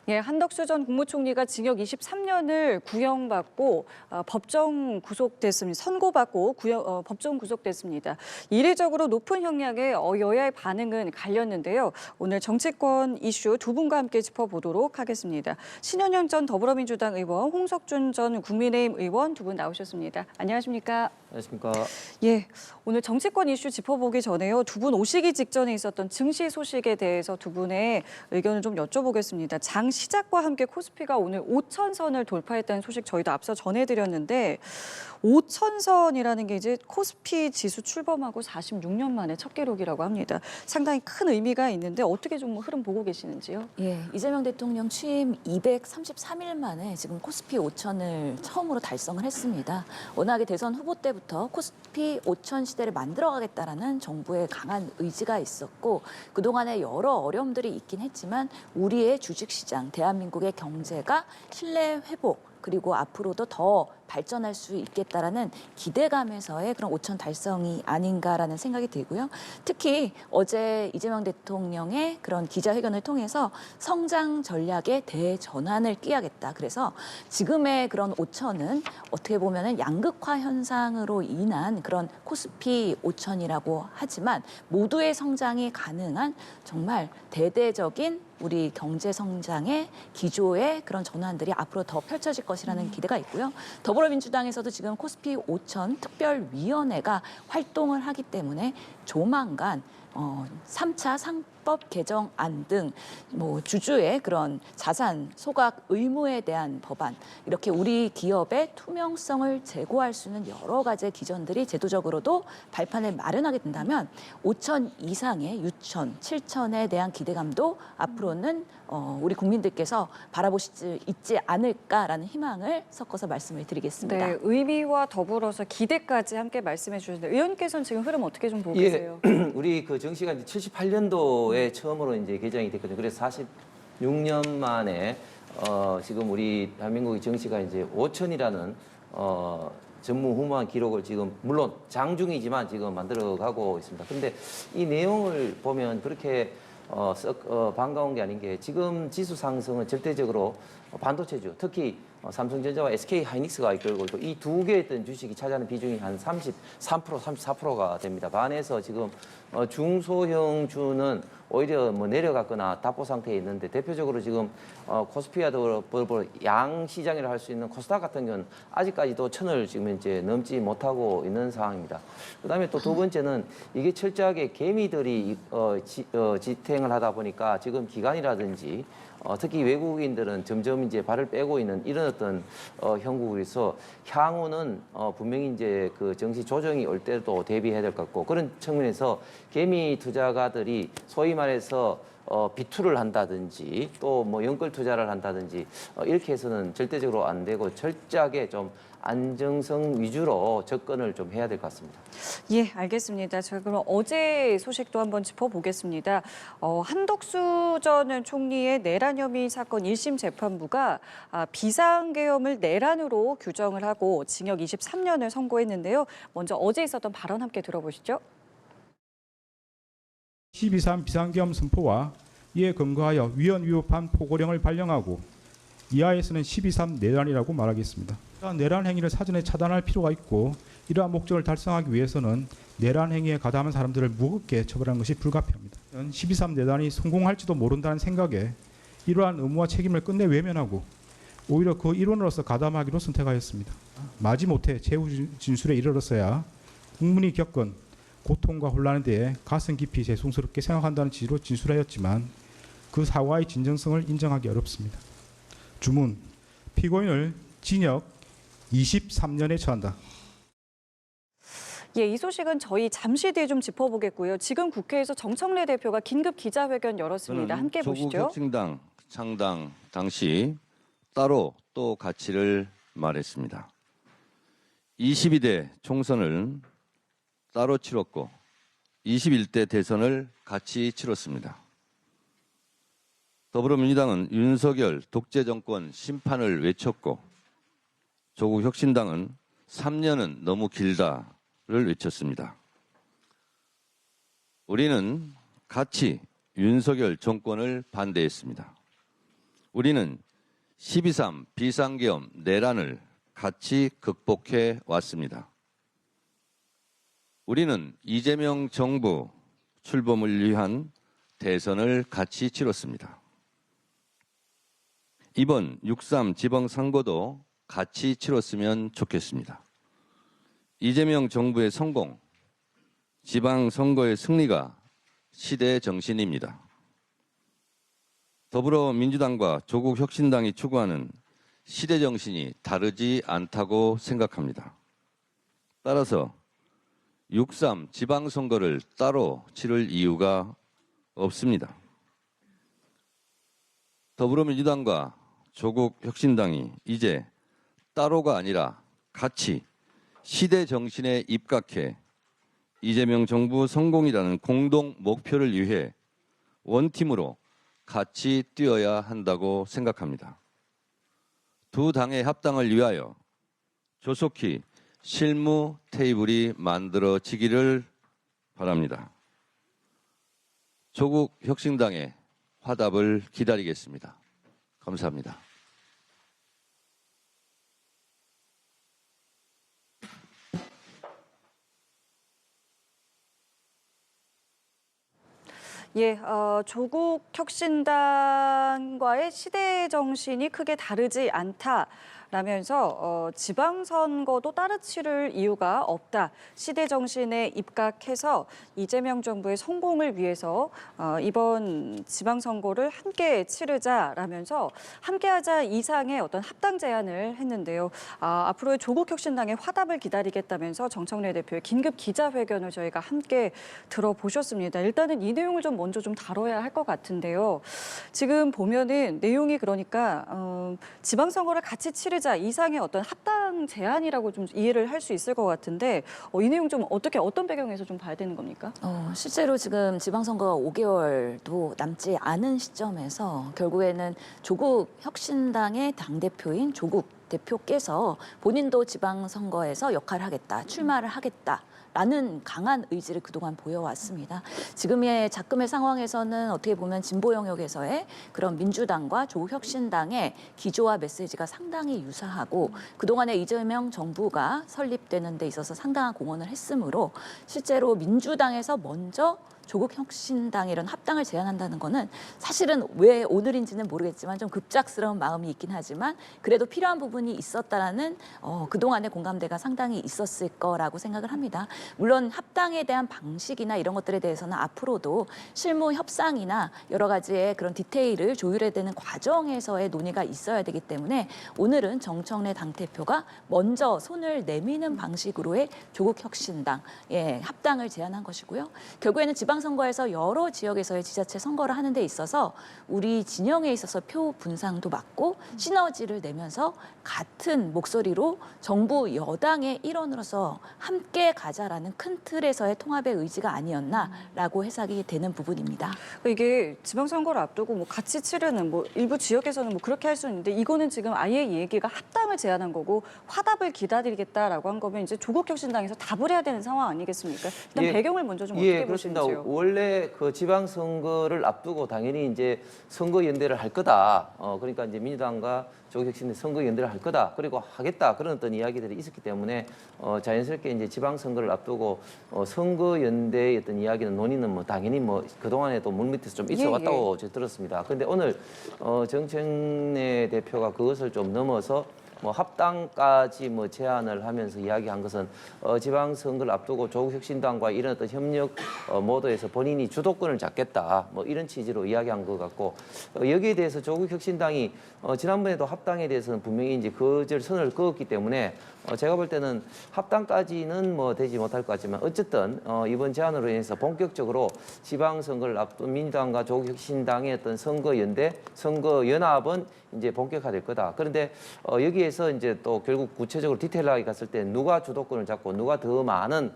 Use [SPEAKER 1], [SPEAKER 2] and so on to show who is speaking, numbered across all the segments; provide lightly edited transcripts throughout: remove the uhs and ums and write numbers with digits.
[SPEAKER 1] 예, 한덕수 전 국무총리가 징역 23년을 구형받고 법정 구속됐습니다. 선고받고 법정 구속됐습니다. 이례적으로 높은 형량에 여야의 반응은 갈렸는데요. 오늘 정치권 이슈 두 분과 함께 짚어보도록 하겠습니다. 신현영 전 더불어민주당 의원, 홍석준 전 국민의힘 의원 두 분 나오셨습니다. 안녕하십니까?
[SPEAKER 2] 안녕하십니까?
[SPEAKER 1] 예, 오늘 정치권 이슈 짚어보기 전에요. 두 분 오시기 직전에 있었던 증시 소식에 대해서 두 분의 의견을 좀 여쭤보겠습니다. 장 시작과 함께 코스피가 오늘 5천선을 돌파했다는 소식 저희도 앞서 전해드렸는데 5천선이라는 게 이제 코스피 지수 출범하고 46년 만에 첫 기록이라고 합니다. 상당히 큰 의미가 있는데 어떻게 좀 흐름 보고 계시는지요?
[SPEAKER 3] 예, 이재명 대통령 취임 233일 만에 지금 코스피 5천을 처음으로 달성을 했습니다. 워낙에 대선 후보 때부터 코스피 5천 시대를 만들어가겠다라는 정부의 강한 의지가 있었고 그동안에 여러 어려움들이 있긴 했지만 우리의 주식시장, 대한민국의 경제가 신뢰 회복 그리고 앞으로도 더 발전할 수 있겠다라는 기대감에서의 그런 5천 달성이 아닌가라는 생각이 들고요. 특히 어제 이재명 대통령의 그런 기자회견을 통해서 성장 전략의 대전환을 꾀하겠다. 그래서 지금의 그런 5천은 어떻게 보면은 양극화 현상으로 인한 그런 코스피 5천이라고 하지만 모두의 성장이 가능한 정말 대대적인 우리 경제 성장의 기조의 그런 전환들이 앞으로 더 펼쳐질 것이라는 기대가 있고요. 더불어민주당에서도 지금 코스피 5천 특별위원회가 활동을 하기 때문에 조만간 3차 상법 개정안 등 뭐 주주의 그런 자산 소각 의무에 대한 법안 이렇게 우리 기업의 투명성을 제고할 수 있는 여러 가지 기전들이 제도적으로도 발판을 마련하게 된다면 5천 이상의 6천, 7천에 대한 기대감도 앞으로는 우리 국민들께서 바라보실 수 있지 않을까라는 희망을 섞어서 말씀을 드리겠습니다.
[SPEAKER 1] 네, 의미와 더불어서 기대까지 함께 말씀해 주시는데 의원님께서는 지금 흐름 어떻게 좀 보고 계세요?
[SPEAKER 2] 우리 그 정시가 이제 78년도에 처음으로 이제 개정이 됐거든요. 그래서 46년 만에 지금 우리 대한민국의 정시가 이제 5천이라는 전무후무한 기록을 지금 물론 장중이지만 지금 만들어가고 있습니다. 근데 이 내용을 보면 그렇게 반가운 게 아닌 게 지금 지수 상승은 절대적으로 반도체주, 특히 삼성전자와 SK 하이닉스가 이끌고 있고 이 두 개의 어떤 주식이 차지하는 비중이 한 33%, 34%가 됩니다. 반해서 지금 중소형 주는 오히려 뭐 내려갔거나 답보 상태에 있는데 대표적으로 지금 코스피와 더불어 양 시장이라 할 수 있는 코스닥 같은 경우는 아직까지도 천을 지금 이제 넘지 못하고 있는 상황입니다. 그다음에 또 두 번째는 이게 철저하게 개미들이 지탱을 하다 보니까 지금 기관이라든지 특히 외국인들은 점점 이제 발을 빼고 있는 이런 어떤 형국에서 향후는 분명히 이제 그 정시 조정이 올 때도 대비해야 될 것 같고 그런 측면에서 개미 투자가들이 소위 말해서 비투를 한다든지 또 뭐 연끌 투자를 한다든지 이렇게 해서는 절대적으로 안 되고 철저하게 좀 안정성 위주로 접근을 좀 해야 될 것 같습니다.
[SPEAKER 1] 예, 알겠습니다. 제가 그럼 어제 소식도 한번 짚어보겠습니다. 한덕수 전 총리의 내란 혐의 사건 1심 재판부가 비상계엄을 내란으로 규정을 하고 징역 23년을 선고했는데요. 먼저 어제 있었던 발언 함께 들어보시죠.
[SPEAKER 4] 12.3 비상계엄 선포와 이에 근거하여 위헌 위법한 포고령을 발령하고 이하에서는 12.3 내란이라고 말하겠습니다. 이러한 내란 행위를 사전에 차단할 필요가 있고 이러한 목적을 달성하기 위해서는 내란 행위에 가담한 사람들을 무겁게 처벌하는 것이 불가피합니다. 12.3 내란이 성공할지도 모른다는 생각에 이러한 의무와 책임을 끝내 외면하고 오히려 그 일원으로서 가담하기로 선택하였습니다. 마지못해 최후 진술에 이르렀어야 국민이 겪은 고통과 혼란에 대해 가슴 깊이 죄송스럽게 생각한다는 취지로 진술하였지만 그 사과의 진정성을 인정하기 어렵습니다. 주문, 피고인을 징역 23년에 처한다.
[SPEAKER 1] 예, 이 소식은 저희 잠시 뒤에 좀 짚어보겠고요. 지금 국회에서 정청래 대표가 긴급 기자회견 열었습니다. 함께 보시죠.
[SPEAKER 5] 조국 혁신당 창당 당시 따로 또 가치를 말했습니다. 22대 총선을 따로 치렀고 21대 대선을 같이 치렀습니다. 더불어민주당은 윤석열 독재 정권 심판을 외쳤고 조국 혁신당은 3년은 너무 길다를 외쳤습니다. 우리는 같이 윤석열 정권을 반대했습니다. 우리는 12.3 비상계엄 내란을 같이 극복해 왔습니다. 우리는 이재명 정부 출범을 위한 대선을 같이 치렀습니다. 이번 6.3 지방선거도 같이 치렀으면 좋겠습니다. 이재명 정부의 성공, 지방선거의 승리가 시대의 정신입니다. 더불어민주당과 조국혁신당이 추구하는 시대 정신이 다르지 않다고 생각합니다. 따라서 6.3 지방선거를 따로 치를 이유가 없습니다. 더불어민주당과 조국혁신당이 이제 따로가 아니라 같이 시대 정신에 입각해 이재명 정부 성공이라는 공동 목표를 위해 원팀으로 같이 뛰어야 한다고 생각합니다. 두 당의 합당을 위하여 조속히 실무 테이블이 만들어지기를 바랍니다. 조국 혁신당의 화답을 기다리겠습니다. 감사합니다.
[SPEAKER 1] 예, 조국 혁신당과의 시대 정신이 크게 다르지 않다라면서 지방선거도 따로 치를 이유가 없다. 시대 정신에 입각해서 이재명 정부의 성공을 위해서 이번 지방선거를 함께 치르자라면서 함께하자 이상의 어떤 합당 제안을 했는데요. 앞으로의 조국 혁신당의 화답을 기다리겠다면서 정청래 대표의 긴급 기자회견을 저희가 함께 들어보셨습니다. 일단은 이 내용을 좀 먼저 좀 다뤄야 할 것 같은데요. 지금 보면은 내용이 그러니까 지방선거를 같이 치르자 이상의 어떤 합당 제안이라고 좀 이해를 할 수 있을 것 같은데 이 내용 좀 어떤 배경에서 좀 봐야 되는 겁니까?
[SPEAKER 3] 실제로 지금 지방선거가 5개월도 남지 않은 시점에서 결국에는 조국 혁신당의 당대표인 조국 대표께서 본인도 지방선거에서 역할을 하겠다, 출마를 하겠다. 라는 강한 의지를 그동안 보여왔습니다. 지금의 작금의 상황에서는 어떻게 보면 진보 영역에서의 그런 민주당과 조국혁신당의 기조와 메시지가 상당히 유사하고 그동안의 이재명 정부가 설립되는 데 있어서 상당한 공헌을 했으므로 실제로 민주당에서 먼저 조국혁신당의 이런 합당을 제안한다는 거는 사실은 왜 오늘인지는 모르겠지만 좀 급작스러운 마음이 있긴 하지만 그래도 필요한 부분이 있었다라는 그동안의 공감대가 상당히 있었을 거라고 생각을 합니다. 물론 합당에 대한 방식이나 이런 것들에 대해서는 앞으로도 실무 협상이나 여러 가지의 그런 디테일을 조율해야 되는 과정에서의 논의가 있어야 되기 때문에 오늘은 정청래 당대표가 먼저 손을 내미는 방식으로의 조국혁신당 합당을 제안한 것이고요. 결국에는 지방선거에서 여러 지역에서의 지자체 선거를 하는 데 있어서 우리 진영에 있어서 표 분산도 맞고 시너지를 내면서 같은 목소리로 정부 여당의 일원으로서 함께 가자라는 큰 틀에서의 통합의 의지가 아니었나라고 해석이 되는 부분입니다.
[SPEAKER 1] 이게 지방선거를 앞두고 뭐 같이 치르는 뭐 일부 지역에서는 뭐 그렇게 할 수 있는데 이거는 지금 아예 이 얘기가 합당을 제안한 거고 화답을 기다리겠다라고 한 거면 이제 조국혁신당에서 답을 해야 되는 상황 아니겠습니까? 일단 배경을 먼저 좀 어떻게
[SPEAKER 2] 그렇습니다.
[SPEAKER 1] 보시는지요?
[SPEAKER 2] 원래 그 지방선거를 앞두고 당연히 이제 선거연대를 할 거다. 그러니까 이제 민주당과 조국혁신당 선거연대를 할 거다. 그리고 하겠다. 그런 어떤 이야기들이 있었기 때문에 자연스럽게 이제 지방선거를 앞두고 선거연대의 어떤 이야기는 논의는 뭐 당연히 뭐 그동안에도 물밑에서 좀 있어 왔다고 제가 들었습니다. 그런데 오늘 정청래 대표가 그것을 좀 넘어서 뭐 합당까지 뭐 제안을 하면서 이야기한 것은 지방선거를 앞두고 조국혁신당과 이런 어떤 협력 모드에서 본인이 주도권을 잡겠다 뭐 이런 취지로 이야기한 것 같고 여기에 대해서 조국혁신당이 지난번에도 합당에 대해서는 분명히 이제 그절 선을 그었기 때문에 제가 볼 때는 합당까지는 뭐 되지 못할 것 같지만 어쨌든 이번 제안으로 인해서 본격적으로 지방선거를 앞둔 민주당과 조국혁신당의 어떤 선거연대, 선거연합은 이제 본격화될 거다. 그런데 여기에서 이제 또 결국 구체적으로 디테일하게 갔을 때 누가 주도권을 잡고 누가 더 많은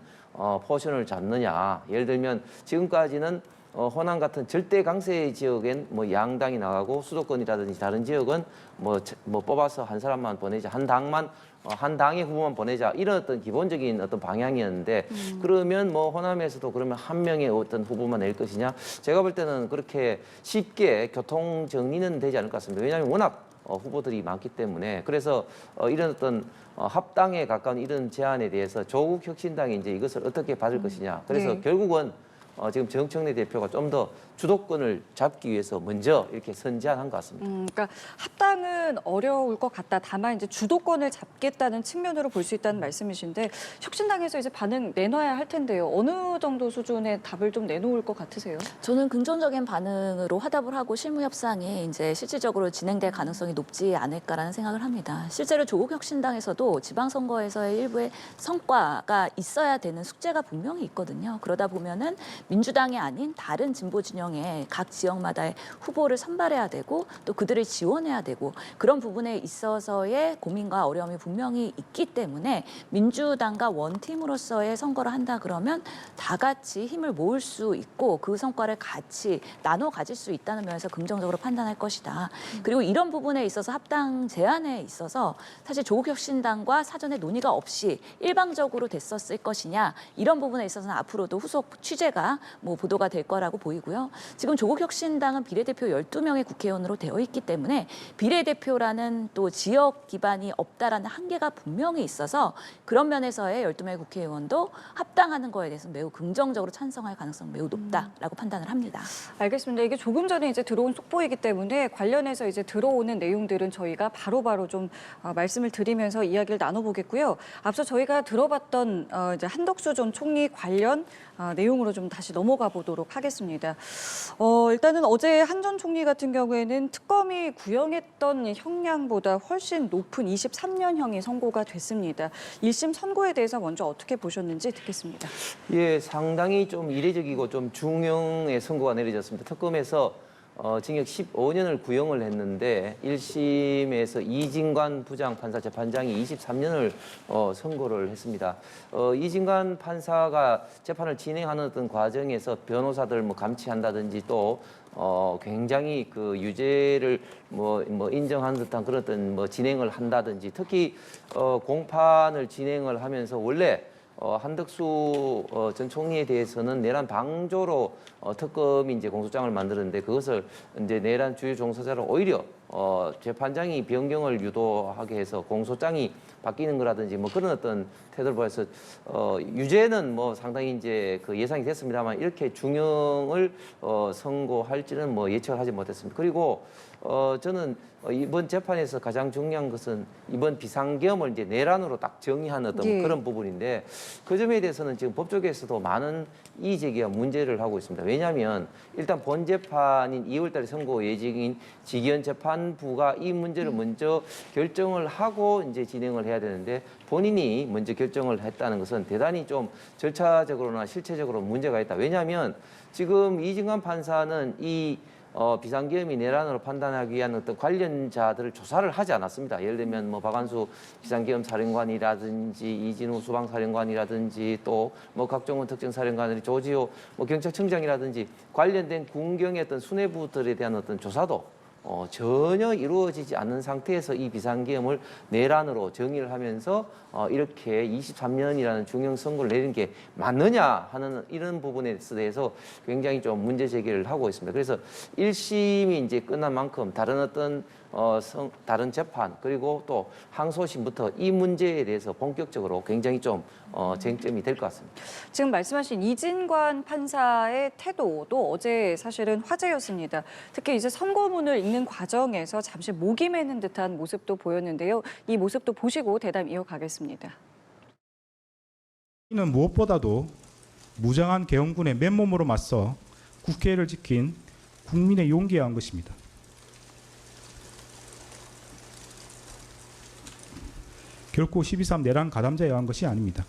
[SPEAKER 2] 포션을 잡느냐. 예를 들면 지금까지는 호남 같은 절대 강세 지역엔 뭐 양당이 나가고 수도권이라든지 다른 지역은 뭐 뽑아서 한 사람만 보내자, 한 당만 한 당의 후보만 보내자, 이런 어떤 기본적인 어떤 방향이었는데 그러면 뭐 호남에서도 그러면 한 명의 어떤 후보만 낼 것이냐? 제가 볼 때는 그렇게 쉽게 교통 정리는 되지 않을 것 같습니다. 왜냐하면 워낙 후보들이 많기 때문에. 그래서 이런 어떤 합당에 가까운 이런 제안에 대해서 조국 혁신당이 이제 이것을 어떻게 받을 것이냐. 그래서
[SPEAKER 1] 네.
[SPEAKER 2] 결국은 지금 정청래 대표가 좀 더 주도권을 잡기 위해서 먼저 이렇게 선제한 것 같습니다.
[SPEAKER 1] 그러니까 합당은 어려울 것 같다. 다만 이제 주도권을 잡겠다는 측면으로 볼 수 있다는 말씀이신데 혁신당에서 이제 반응 내놔야 할 텐데요. 어느 정도 수준의 답을 좀 내놓을 것 같으세요?
[SPEAKER 3] 저는 긍정적인 반응으로 화답을 하고 실무 협상이 이제 실질적으로 진행될 가능성이 높지 않을까라는 생각을 합니다. 실제로 조국 혁신당에서도 지방선거에서의 일부의 성과가 있어야 되는 숙제가 분명히 있거든요. 그러다 보면은 민주당이 아닌 다른 진보 진영의 각 지역마다의 후보를 선발해야 되고 또 그들을 지원해야 되고 그런 부분에 있어서의 고민과 어려움이 분명히 있기 때문에 민주당과 원팀으로서의 선거를 한다 그러면 다 같이 힘을 모을 수 있고 그 성과를 같이 나눠 가질 수 있다는 면에서 긍정적으로 판단할 것이다. 그리고 이런 부분에 있어서 합당 제안에 있어서 사실 조국혁신당과 사전에 논의가 없이 일방적으로 됐었을 것이냐 이런 부분에 있어서는 앞으로도 후속 취재가 뭐 보도가 될 거라고 보이고요. 지금 조국혁신당은 비례대표 12명의 국회의원으로 되어 있기 때문에 비례대표라는 또 지역 기반이 없다라는 한계가 분명히 있어서 그런 면에서의 12명의 국회의원도 합당하는 거에 대해서 매우 긍정적으로 찬성할 가능성이 매우 높다라고 판단을 합니다.
[SPEAKER 1] 알겠습니다. 이게 조금 전에 이제 들어온 속보이기 때문에 관련해서 이제 들어오는 내용들은 저희가 바로바로 좀 말씀을 드리면서 이야기를 나눠보겠고요. 앞서 저희가 들어봤던 이제 한덕수 전 총리 관련 내용으로 좀 다시 넘어가 보도록 하겠습니다. 일단은 어제 한 전 총리 같은 경우에는 특검이 구형했던 형량보다 훨씬 높은 23년형이 선고가 됐습니다. 1심 선고에 대해서 먼저 어떻게 보셨는지 듣겠습니다.
[SPEAKER 2] 예, 상당히 좀 이례적이고 좀 중형의 선고가 내려졌습니다. 특검에서 징역 15년을 구형을 했는데 1심에서 이진관 부장판사 재판장이 23년을 선고를 했습니다. 이진관 판사가 재판을 진행하는 어떤 과정에서 변호사들 뭐 감치한다든지 또 굉장히 그 유죄를 뭐 인정하는 듯한 그런 어떤 뭐 진행을 한다든지 특히 공판을 진행을 하면서 원래 한덕수 전 총리에 대해서는 내란 방조로 특검이 이제 공소장을 만들었는데 그것을 이제 내란 주요 종사자로 오히려 재판장이 변경을 유도하게 해서 공소장이 바뀌는 거라든지 뭐 그런 어떤 태도를 보여서 유죄는 뭐 상당히 이제 그 예상이 됐습니다만 이렇게 중형을 선고할지는 뭐 예측을 하지 못했습니다. 그리고 저는 이번 재판에서 가장 중요한 것은 이번 비상계엄을 이제 내란으로 딱 정의한 어떤
[SPEAKER 1] 예.
[SPEAKER 2] 그런 부분인데 그 점에 대해서는 지금 법조계에서도 많은 이의 제기와 문제를 하고 있습니다. 왜냐하면 일단 본 재판인 2월달에 선고 예정인 지기현 재판부가 이 문제를 먼저 결정을 하고 이제 진행을 해야 되는데 본인이 먼저 결정을 했다는 것은 대단히 좀 절차적으로나 실체적으로 문제가 있다. 왜냐하면 지금 이진관 판사는 이 비상계엄이 내란으로 판단하기 위한 어떤 관련자들을 조사를 하지 않았습니다. 예를 들면 뭐 박완수 비상계엄 사령관이라든지 이진우 수방사령관이라든지 또 뭐 각종원 특정사령관들이 조지호 뭐 경찰청장이라든지 관련된 군경의 어떤 수뇌부들에 대한 어떤 조사도 전혀 이루어지지 않는 상태에서 이 비상계엄을 내란으로 정의를 하면서 이렇게 23년이라는 중형 선고를 내린 게 맞느냐 하는 이런 부분에 대해서 굉장히 좀 문제 제기를 하고 있습니다. 그래서 1심이 이제 끝난 만큼 다른 어떤 다른 재판 그리고 또 항소심부터 이 문제에 대해서 본격적으로 굉장히 좀 쟁점이 될 것 같습니다.
[SPEAKER 1] 지금 말씀하신 이진관 판사의 태도도 어제 사실은 화제였습니다. 특히 이제 선고문을 읽는 과정에서 잠시 목이 매는 듯한 모습도 보였는데요. 이 모습도 보시고 대담 이어가겠습니다.
[SPEAKER 4] 이는 무엇보다도 무장한 계엄군의 맨몸으로 맞서 국회를 지킨 국민의 용기에 한 것입니다. 결코 12.3 내란 가담자에 의한 것이 아닙니다.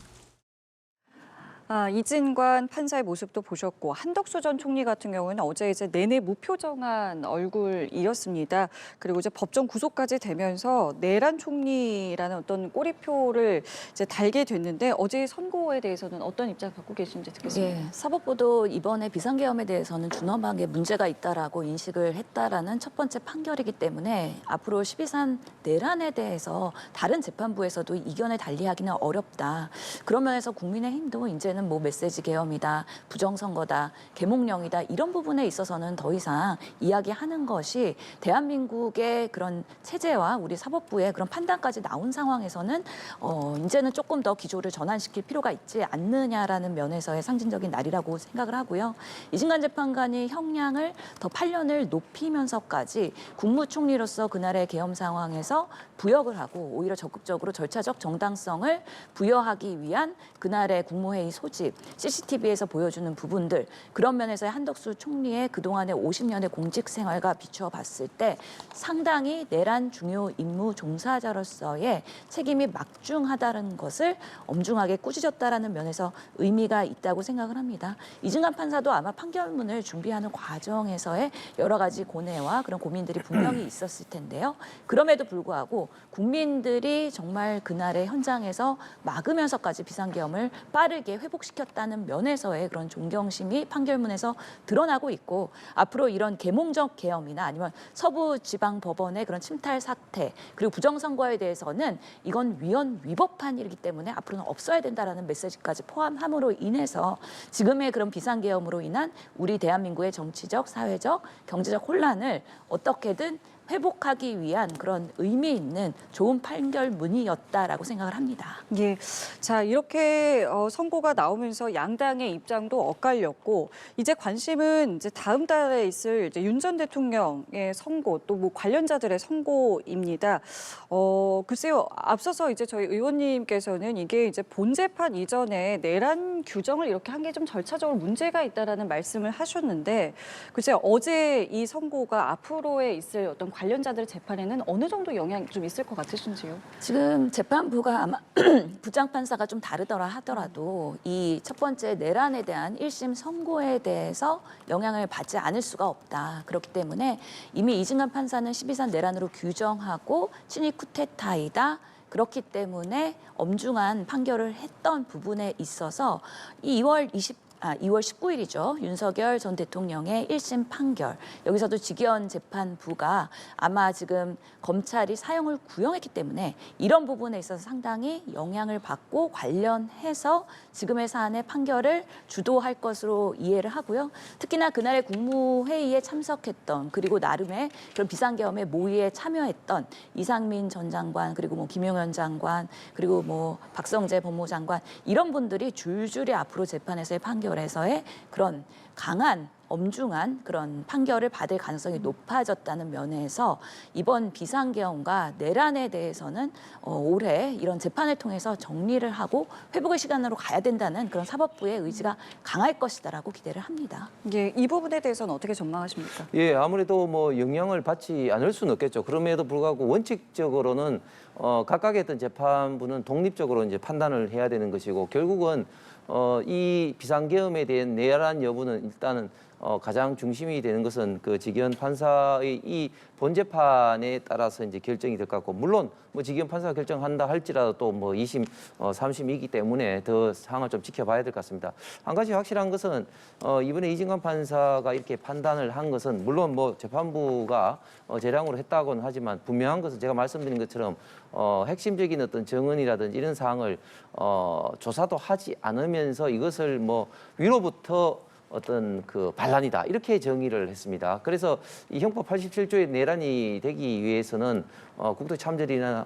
[SPEAKER 1] 이진관 판사의 모습도 보셨고 한덕수 전 총리 같은 경우는 어제 이제 내내 무표정한 얼굴이었습니다. 그리고 이제 법정 구속까지 되면서 내란 총리라는 어떤 꼬리표를 이제 달게 됐는데 어제 선고에 대해서는 어떤 입장 갖고 계신지 듣겠습니다.
[SPEAKER 3] 예, 사법부도 이번에 비상계엄에 대해서는 준엄하게 문제가 있다라고 인식을 했다라는 첫 번째 판결이기 때문에 앞으로 12.3 내란에 대해서 다른 재판부에서도 이견을 달리하기는 어렵다. 그런 면에서 국민의힘도 이제는 뭐 메시지 계엄이다, 부정선거다, 계몽령이다 이런 부분에 있어서는 더 이상 이야기하는 것이 대한민국의 그런 체제와 우리 사법부의 그런 판단까지 나온 상황에서는 이제는 조금 더 기조를 전환시킬 필요가 있지 않느냐라는 면에서의 상징적인 날이라고 생각을 하고요. 이진관 재판관이 형량을 더 8년을 높이면서까지 국무총리로서 그날의 계엄 상황에서 부역을 하고 오히려 적극적으로 절차적 정당성을 부여하기 위한 그날의 국무회의 소집, CCTV에서 보여주는 부분들 그런 면에서의 한덕수 총리의 그동안의 50년의 공직 생활과 비추어 봤을 때 상당히 내란 중요 임무 종사자로서의 책임이 막중하다는 것을 엄중하게 꾸짖었다라는 면에서 의미가 있다고 생각을 합니다. 이진관 판사도 아마 판결문을 준비하는 과정에서의 여러 가지 고뇌와 그런 고민들이 분명히 있었을 텐데요. 그럼에도 불구하고 국민들이 정말 그날의 현장에서 막으면서까지 비상계엄을 빠르게 회복시켰다는 면에서의 그런 존경심이 판결문에서 드러나고 있고 앞으로 이런 계몽적 계엄이나 아니면 서부지방법원의 그런 침탈 사태 그리고 부정선거에 대해서는 이건 위헌 위법한 일이기 때문에 앞으로는 없어야 된다라는 메시지까지 포함함으로 인해서 지금의 그런 비상계엄으로 인한 우리 대한민국의 정치적, 사회적, 경제적 혼란을 어떻게든 회복하기 위한 그런 의미 있는 좋은 판결문이었다라고 생각을 합니다.
[SPEAKER 1] 예, 자 이렇게 선고가 나오면서 양당의 입장도 엇갈렸고 이제 관심은 이제 다음 달에 있을 이제 윤 전 대통령의 선고 또 뭐 관련자들의 선고입니다. 글쎄요, 앞서서 이제 저희 의원님께서는 이게 이제 본재판 이전에 내란 규정을 이렇게 한 게 좀 절차적으로 문제가 있다라는 말씀을 하셨는데 글쎄요, 어제 이 선고가 앞으로에 있을 어떤 관련자들의 재판에는 어느 정도 영향이 좀 있을 것 같으신지요?
[SPEAKER 3] 지금 재판부가 아마 부장판사가 좀 다르더라 하더라도 이 첫 번째 내란에 대한 1심 선고에 대해서 영향을 받지 않을 수가 없다. 그렇기 때문에 이미 이진관 판사는 12.3 내란으로 규정하고 친위 쿠데타이다. 그렇기 때문에 엄중한 판결을 했던 부분에 있어서 이 2월 19일이죠. 윤석열 전 대통령의 1심 판결. 여기서도 직위원 재판부가 아마 지금 검찰이 사형을 구형했기 때문에 이런 부분에 있어서 상당히 영향을 받고 관련해서 지금의 사안의 판결을 주도할 것으로 이해를 하고요. 특히나 그날의 국무회의에 참석했던 그리고 나름의 그런 비상계엄의 모의에 참여했던 이상민 전 장관 그리고 뭐 김용현 장관 그리고 뭐 박성재 법무장관 이런 분들이 줄줄이 앞으로 재판에서의 판결에서의 그런 강한 엄중한 그런 판결을 받을 가능성이 높아졌다는 면에서 이번 비상계엄과 내란에 대해서는 올해 이런 재판을 통해서 정리를 하고 회복의 시간으로 가야 된다는 그런 사법부의 의지가 강할 것이다라고 기대를 합니다.
[SPEAKER 1] 예, 이 부분에 대해서는 어떻게 전망하십니까?
[SPEAKER 2] 예, 아무래도 뭐 영향을 받지 않을 수는 없겠죠. 그럼에도 불구하고 원칙적으로는 각각의 어떤 재판부는 독립적으로 이제 판단을 해야 되는 것이고 결국은 이 비상계엄에 대한 내란 여부는 일단은 가장 중심이 되는 것은 그 직위원 판사의 이 본재판에 따라서 이제 결정이 될 것 같고 물론 뭐 직위원 판사가 결정한다 할지라도 또 뭐 2심, 3심이기 때문에 더 상황을 좀 지켜봐야 될 것 같습니다. 한 가지 확실한 것은 이번에 이진관 판사가 이렇게 판단을 한 것은 물론 뭐 재판부가 재량으로 했다고는 하지만 분명한 것은 제가 말씀드린 것처럼 핵심적인 어떤 정언이라든지 이런 사항을 조사도 하지 않으면서 이것을 뭐 위로부터 어떤 그 반란이다 이렇게 정의를 했습니다. 그래서 이 형법 87조의 내란이 되기 위해서는 국토 참전이나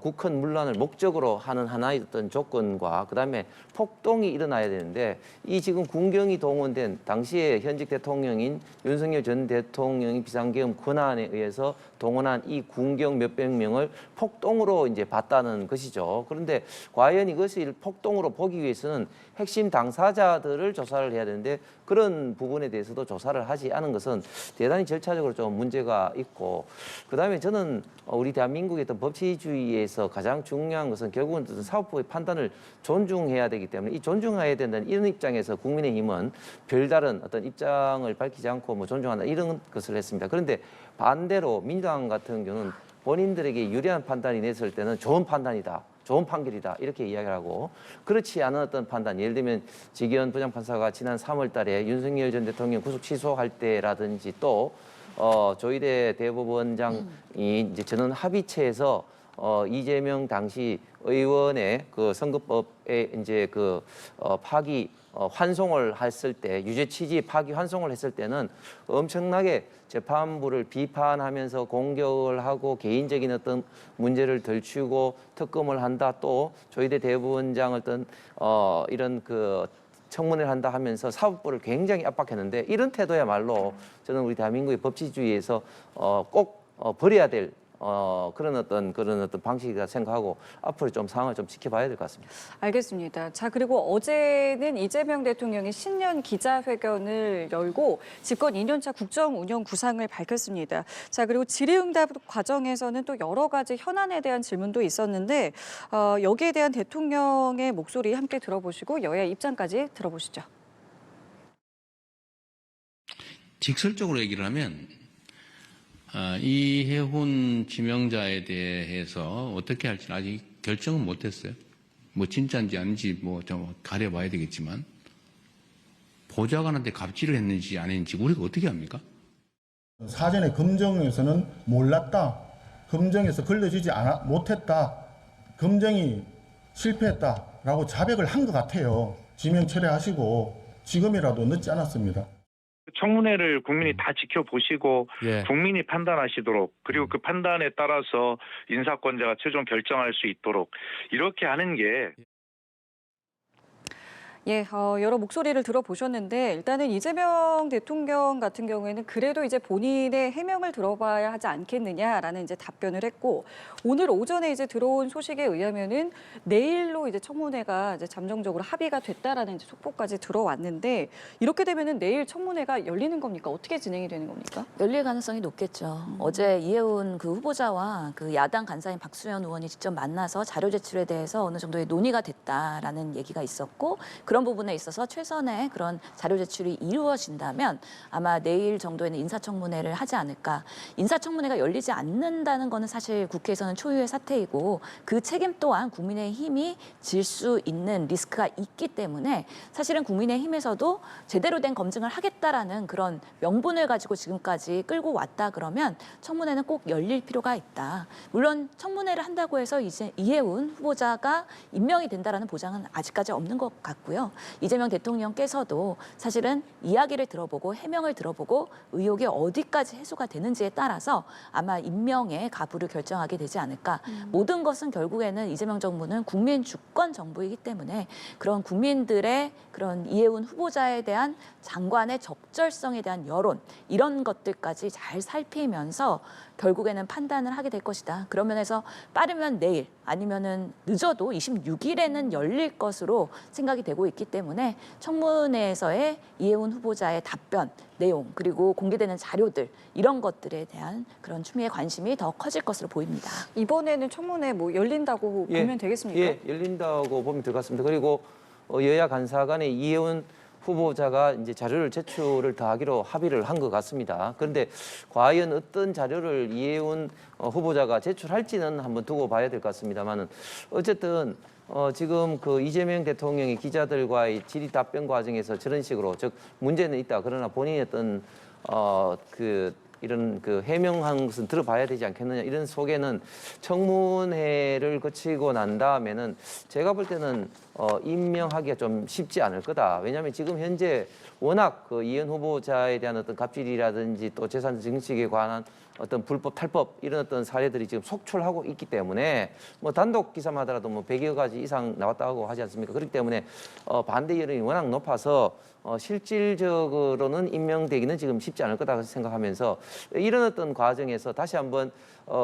[SPEAKER 2] 국헌 문란을 목적으로 하는 하나의 어떤 조건과 그다음에 폭동이 일어나야 되는데 이 지금 군경이 동원된 당시에 현직 대통령인 윤석열 전 대통령이 비상계엄 권한에 의해서 동원한 이 군경 몇백 명을 폭동으로 이제 봤다는 것이죠. 그런데 과연 이것을 폭동으로 보기 위해서는 핵심 당사자들을 조사를 해야 되는데 그런 부분에 대해서도 조사를 하지 않은 것은 대단히 절차적으로 좀 문제가 있고 그다음에 저는 우리 대한민국의 어떤 법치주의 사법부에서 가장 중요한 것은 결국은 사법부의 판단을 존중해야 되기 때문에 이 존중해야 된다는 이런 입장에서 국민의힘은 별다른 어떤 입장을 밝히지 않고 뭐 존중한다 이런 것을 했습니다. 그런데 반대로 민주당 같은 경우는 본인들에게 유리한 판단이 냈을 때는 좋은 판단이다. 좋은 판결이다 이렇게 이야기를 하고 그렇지 않은 어떤 판단 예를 들면 지기현 부장판사가 지난 3월 달에 윤석열 전 대통령 구속 취소할 때라든지 또 조희대 대법원장이 이제 전원 합의체에서 이재명 당시 의원의 그 선거법에 이제 그 파기 환송을 했을 때 유죄 취지 파기 환송을 했을 때는 엄청나게 재판부를 비판하면서 공격을 하고 개인적인 어떤 문제를 들추고 특검을 한다 또 조희대 대법원장을 어떤 이런 그 청문회를 한다 하면서 사법부를 굉장히 압박했는데 이런 태도야말로 저는 우리 대한민국의 법치주의에서 꼭 버려야 될 그런 어떤 방식이라 생각하고 앞으로 좀 상황을 좀 지켜봐야 될 것 같습니다.
[SPEAKER 1] 알겠습니다. 자, 그리고 어제는 이재명 대통령이 신년 기자회견을 열고 집권 2년차 국정 운영 구상을 밝혔습니다. 자, 그리고 질의응답 과정에서는 또 여러 가지 현안에 대한 질문도 있었는데 여기에 대한 대통령의 목소리 함께 들어보시고 여야 입장까지 들어보시죠.
[SPEAKER 6] 직설적으로 얘기를 하면 이해훈 지명자에 대해서 어떻게 할지는 아직 결정은 못했어요. 뭐 진짜인지 아닌지 뭐 좀 가려봐야 되겠지만 보좌관한테 갑질을 했는지 안 했는지 우리가 어떻게 합니까?
[SPEAKER 7] 사전에 검증에서는 몰랐다. 검증에서 걸러지지 못했다. 검증이 실패했다라고 자백을 한 것 같아요. 지명 철회하시고 지금이라도 늦지 않았습니다.
[SPEAKER 8] 청문회를 국민이 다 지켜보시고
[SPEAKER 6] 예.
[SPEAKER 8] 국민이 판단하시도록 그리고 그 판단에 따라서 인사권자가 최종 결정할 수 있도록 이렇게 하는 게
[SPEAKER 1] 예, 여러 목소리를 들어보셨는데 일단은 이재명 대통령 같은 경우에는 그래도 이제 본인의 해명을 들어봐야 하지 않겠느냐라는 이제 답변을 했고 오늘 오전에 이제 들어온 소식에 의하면은 내일로 이제 청문회가 이제 잠정적으로 합의가 됐다라는 이제 속보까지 들어왔는데 이렇게 되면은 내일 청문회가 열리는 겁니까? 어떻게 진행이 되는 겁니까?
[SPEAKER 3] 열릴 가능성이 높겠죠. 어제 이해훈 그 후보자와 그 야당 간사인 박수현 의원이 직접 만나서 자료 제출에 대해서 어느 정도의 논의가 됐다라는 얘기가 있었고 그런 부분에 있어서 최선의 그런 자료 제출이 이루어진다면 아마 내일 정도에는 인사청문회를 하지 않을까. 인사청문회가 열리지 않는다는 거는 사실 국회에서는 초유의 사태이고 그 책임 또한 국민의힘이 질 수 있는 리스크가 있기 때문에 사실은 국민의힘에서도 제대로 된 검증을 하겠다라는 그런 명분을 가지고 지금까지 끌고 왔다 그러면 청문회는 꼭 열릴 필요가 있다. 물론 청문회를 한다고 해서 이제 이해훈 후보자가 임명이 된다라는 보장은 아직까지 없는 것 같고요. 이재명 대통령께서도 사실은 이야기를 들어보고 해명을 들어보고 의혹이 어디까지 해소가 되는지에 따라서 아마 임명의 가부를 결정하게 되지 않을까. 모든 것은 결국에는 이재명 정부는 국민 주권 정부이기 때문에 그런 국민들의 그런 이해훈 후보자에 대한 장관의 적절성에 대한 여론 이런 것들까지 잘 살피면서 결국에는 판단을 하게 될 것이다. 그런 면에서 빠르면 내일 아니면은 늦어도 26일에는 열릴 것으로 생각이 되고 있기 때문에 청문회에서의 이해훈 후보자의 답변, 내용 그리고 공개되는 자료들 이런 것들에 대한 그런 추미애 관심이 더 커질 것으로 보입니다.
[SPEAKER 1] 이번에는 청문회 뭐 열린다고 보면 되겠습니까?
[SPEAKER 2] 예, 열린다고 보면 될 것 같습니다. 그리고 여야 간사 간에 이해훈 후보자가 이제 자료를 제출을 다 하기로 합의를 한 것 같습니다. 그런데 과연 어떤 자료를 이해훈 후보자가 제출할지는 한번 두고 봐야 될 것 같습니다만은 어쨌든 지금 그 이재명 대통령이 기자들과의 질의 답변 과정에서 저런 식으로 즉 문제는 있다. 그러나 본인이 어떤 이런 그 해명한 것은 들어봐야 되지 않겠느냐 이런 속에는 청문회를 거치고 난 다음에는 제가 볼 때는 임명하기가 좀 쉽지 않을 거다. 왜냐하면 지금 현재 워낙 그 이현 후보자에 대한 어떤 갑질이라든지 또 재산 증식에 관한 어떤 불법 탈법 이런 어떤 사례들이 지금 속출하고 있기 때문에 뭐 단독 기사만 하더라도 뭐 100여 가지 이상 나왔다고 하지 않습니까? 그렇기 때문에 반대 여론이 워낙 높아서 실질적으로는 임명되기는 지금 쉽지 않을 거다 생각하면서 이런 어떤 과정에서 다시 한번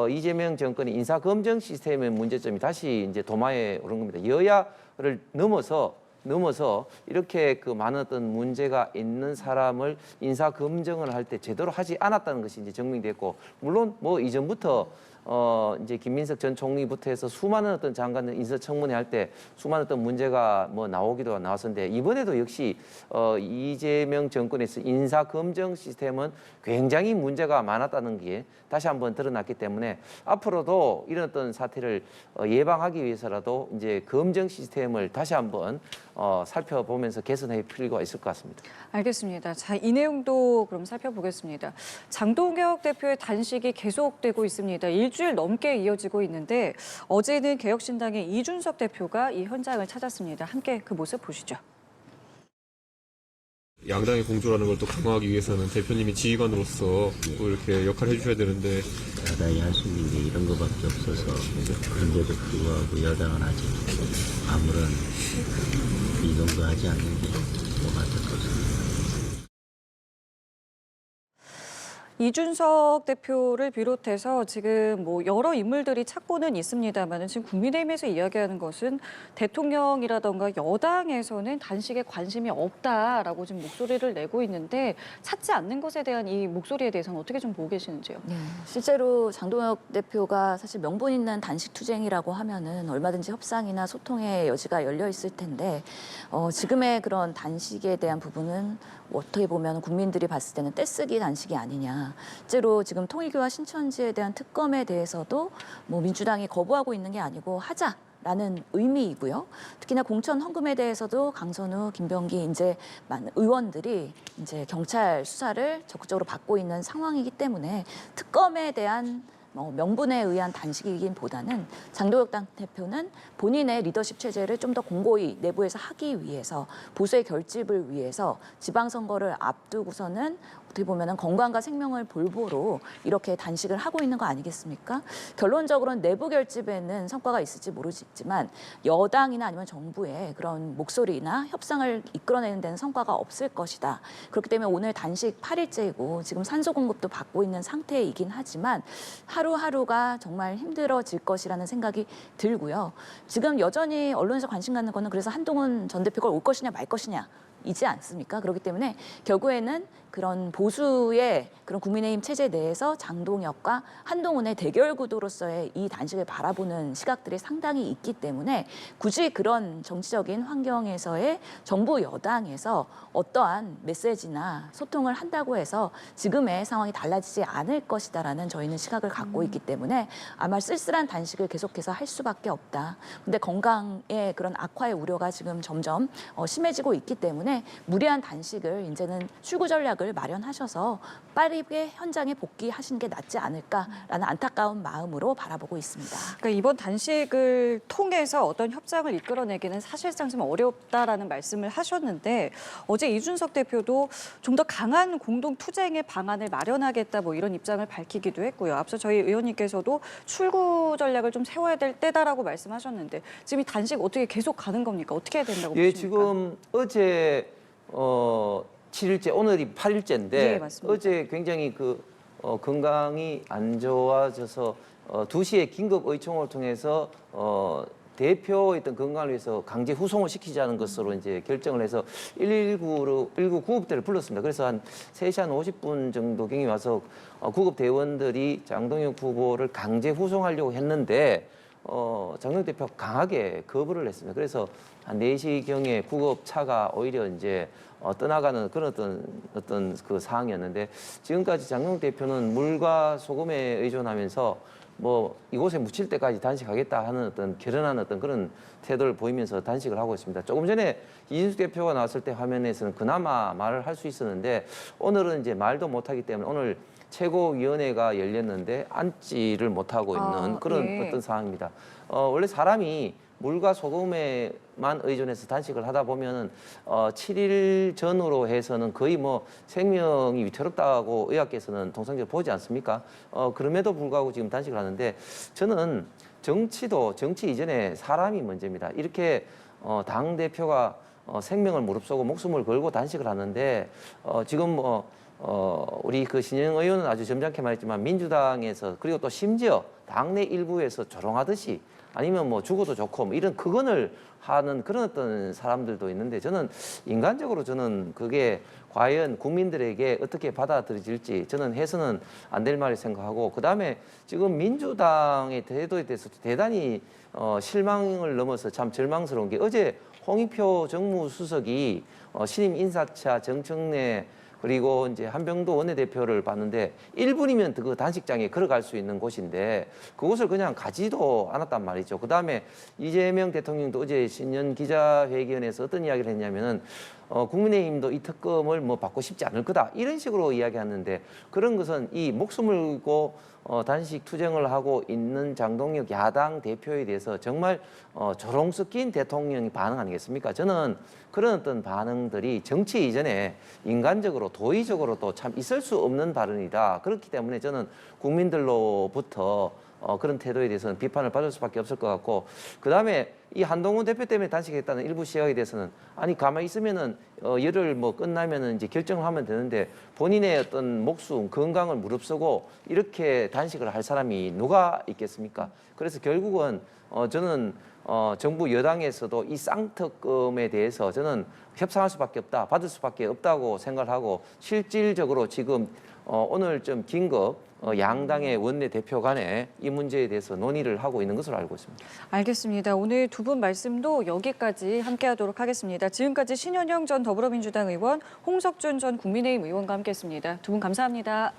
[SPEAKER 2] 이재명 정권의 인사 검증 시스템의 문제점이 다시 이제 도마에 오른 겁니다. 여야를 넘어서 이렇게 그 많은 어떤 문제가 있는 사람을 인사 검증을 할 때 제대로 하지 않았다는 것이 이제 증명됐고 물론 뭐 이전부터 이제 김민석 전 총리부터 해서 수많은 어떤 장관들 인사청문회 할 때 수많은 어떤 문제가 뭐 나오기도 나왔었는데 이번에도 역시 이재명 정권에서 인사 검증 시스템은 굉장히 문제가 많았다는 게 다시 한번 드러났기 때문에 앞으로도 이런 어떤 사태를 예방하기 위해서라도 이제 검증 시스템을 다시 한번 살펴보면서 개선할 필요가 있을 것 같습니다.
[SPEAKER 1] 알겠습니다. 자, 이 내용도 그럼 살펴보겠습니다. 장동혁 대표의 단식이 계속되고 있습니다. 일주일 넘게 이어지고 있는데 어제는 개혁신당의 이준석 대표가 이 현장을 찾았습니다. 함께 그 모습 보시죠.
[SPEAKER 9] 양당의 공조라는 걸 또 강화하기 위해서는 대표님이 지휘관으로서 또 이렇게 역할을 해주셔야 되는데
[SPEAKER 10] 야당이 할 수 있는 게 이런 것밖에 없어서 그런데도 불구하고 여당은 아직 아무런 이동도 하지 않는 게 뭐가 될 것입니다.
[SPEAKER 1] 이준석 대표를 비롯해서 지금 뭐 여러 인물들이 찾고는 있습니다만 지금 국민의힘에서 이야기하는 것은 대통령이라던가 여당에서는 단식에 관심이 없다라고 지금 목소리를 내고 있는데 찾지 않는 것에 대한 이 목소리에 대해서는 어떻게 좀 보고 계시는지요?
[SPEAKER 3] 네, 실제로 장동혁 대표가 사실 명분 있는 단식 투쟁이라고 하면은 얼마든지 협상이나 소통의 여지가 열려 있을 텐데 지금의 그런 단식에 대한 부분은 어떻게 보면 국민들이 봤을 때는 떼쓰기 단식이 아니냐. 실제로 지금 통일교와 신천지에 대한 특검에 대해서도 뭐 민주당이 거부하고 있는 게 아니고 하자라는 의미이고요. 특히나 공천 헌금에 대해서도 강선우, 김병기 이제 많은 의원들이 이제 경찰 수사를 적극적으로 받고 있는 상황이기 때문에 특검에 대한 명분에 의한 단식이긴 보다는 장동혁 대표는 본인의 리더십 체제를 좀 더 공고히 내부에서 하기 위해서 보수의 결집을 위해서 지방선거를 앞두고서는 어떻게 보면 건강과 생명을 볼보로 이렇게 단식을 하고 있는 거 아니겠습니까? 결론적으로는 내부 결집에는 성과가 있을지 모르겠지만 여당이나 아니면 정부의 그런 목소리나 협상을 이끌어내는 데는 성과가 없을 것이다. 그렇기 때문에 오늘 단식 8일째이고 지금 산소 공급도 받고 있는 상태이긴 하지만 하루하루가 정말 힘들어질 것이라는 생각이 들고요. 지금 여전히 언론에서 관심 갖는 거는 그래서 한동훈 전 대표가 올 것이냐 말 것이냐 이지 않습니까? 그렇기 때문에 결국에는 그런 보수의 그런 국민의힘 체제 내에서 장동혁과 한동훈의 대결 구도로서의 이 단식을 바라보는 시각들이 상당히 있기 때문에 굳이 그런 정치적인 환경에서의 정부 여당에서 어떠한 메시지나 소통을 한다고 해서 지금의 상황이 달라지지 않을 것이다라는 저희는 시각을 갖고 있기 때문에 아마 쓸쓸한 단식을 계속해서 할 수밖에 없다. 근데 건강의 그런 악화의 우려가 지금 점점 심해지고 있기 때문에 무리한 단식을 이제는 출구 전략을 마련하셔서 빠르게 현장에 복귀하시는 게 낫지 않을까라는 안타까운 마음으로 바라보고 있습니다.
[SPEAKER 1] 그러니까 이번 단식을 통해서 어떤 협상을 이끌어내기는 사실상 좀 어렵다라는 말씀을 하셨는데 어제 이준석 대표도 좀 더 강한 공동 투쟁의 방안을 마련하겠다 뭐 이런 입장을 밝히기도 했고요. 앞서 저희 의원님께서도 출구 전략을 좀 세워야 될 때다라고 말씀하셨는데 지금 이 단식 어떻게 계속 가는 겁니까? 어떻게 해야 된다고 보십니까?
[SPEAKER 2] 지금 어제 7일째, 오늘이 8일째인데
[SPEAKER 1] 예, 맞습니다.
[SPEAKER 2] 어제 굉장히 건강이 안 좋아져서 2시에 긴급 의총을 통해서 대표의 어떤 건강을 위해서 강제 후송을 시키자는 것으로 이제 결정을 해서 119 구급대를 불렀습니다. 그래서 한 3시 한 50분 정도 경이 와서 구급 대원들이 장동혁 후보를 강제 후송하려고 했는데 장동혁 대표가 강하게 거부를 했습니다. 그래서 한 4시경에 구급차가 오히려 이제 떠나가는 그런 어떤 그 상황이었는데 지금까지 장동혁 대표는 물과 소금에 의존하면서 뭐 이곳에 묻힐 때까지 단식하겠다 하는 어떤 결연한 어떤 그런 태도를 보이면서 단식을 하고 있습니다. 조금 전에 이준석 대표가 나왔을 때 화면에서는 그나마 말을 할 수 있었는데 오늘은 이제 말도 못하기 때문에 오늘 최고위원회가 열렸는데 앉지를 못하고 있는 그런
[SPEAKER 1] 예.
[SPEAKER 2] 어떤 상황입니다. 원래 사람이 물과 소금에만 의존해서 단식을 하다 보면은 7일 전으로 해서는 거의 뭐 생명이 위태롭다고 의학계에서는 통상적으로 보지 않습니까? 그럼에도 불구하고 지금 단식을 하는데 저는 정치 이전에 사람이 문제입니다. 이렇게 당 대표가 생명을 무릅쓰고 목숨을 걸고 단식을 하는데 지금 우리 신영 의원은 아주 점잖게 말했지만 민주당에서 그리고 또 심지어 당내 일부에서 조롱하듯이 아니면 뭐 죽어도 좋고 뭐 이런 극언을 하는 그런 어떤 사람들도 있는데 저는 인간적으로 저는 그게 과연 국민들에게 어떻게 받아들여질지 저는 해서는 안 될 말이 생각하고 그다음에 지금 민주당의 태도에 대해서 대단히 실망을 넘어서 참 절망스러운 게 어제 홍익표 정무수석이 신임 인사차 정청래 그리고 이제 한병도 원내대표를 봤는데 1분이면 그 단식장에 걸어갈 수 있는 곳인데 그곳을 그냥 가지도 않았단 말이죠. 그다음에 이재명 대통령도 어제 신년 기자회견에서 어떤 이야기를 했냐면은 국민의힘도 이 특검을 뭐 받고 싶지 않을 거다 이런 식으로 이야기하는데 그런 것은 이 목숨을 걸고 단식 투쟁을 하고 있는 장동혁 야당 대표에 대해서 정말 조롱 섞인 대통령이 반응 아니겠습니까? 저는 그런 어떤 반응들이 정치 이전에 인간적으로 도의적으로 또 참 있을 수 없는 발언이다. 그렇기 때문에 저는 국민들로부터 그런 태도에 대해서는 비판을 받을 수밖에 없을 것 같고 그다음에 이 한동훈 대표 때문에 단식했다는 일부 시각에 대해서는 아니 가만히 있으면은 열흘 뭐 끝나면은 이제 결정을 하면 되는데 본인의 어떤 목숨 건강을 무릅쓰고 이렇게 단식을 할 사람이 누가 있겠습니까? 그래서 결국은 저는 정부 여당에서도 이 쌍특검에 대해서 저는 협상할 수밖에 없다, 받을 수밖에 없다고 생각을 하고 실질적으로 지금 오늘 좀 긴급 양당의 원내대표 간에 이 문제에 대해서 논의를 하고 있는 것으로 알고 있습니다.
[SPEAKER 1] 알겠습니다. 오늘 두 분 말씀도 여기까지 함께하도록 하겠습니다. 지금까지 신현영 전 더불어민주당 의원, 홍석준 전 국민의힘 의원과 함께했습니다. 두 분 감사합니다.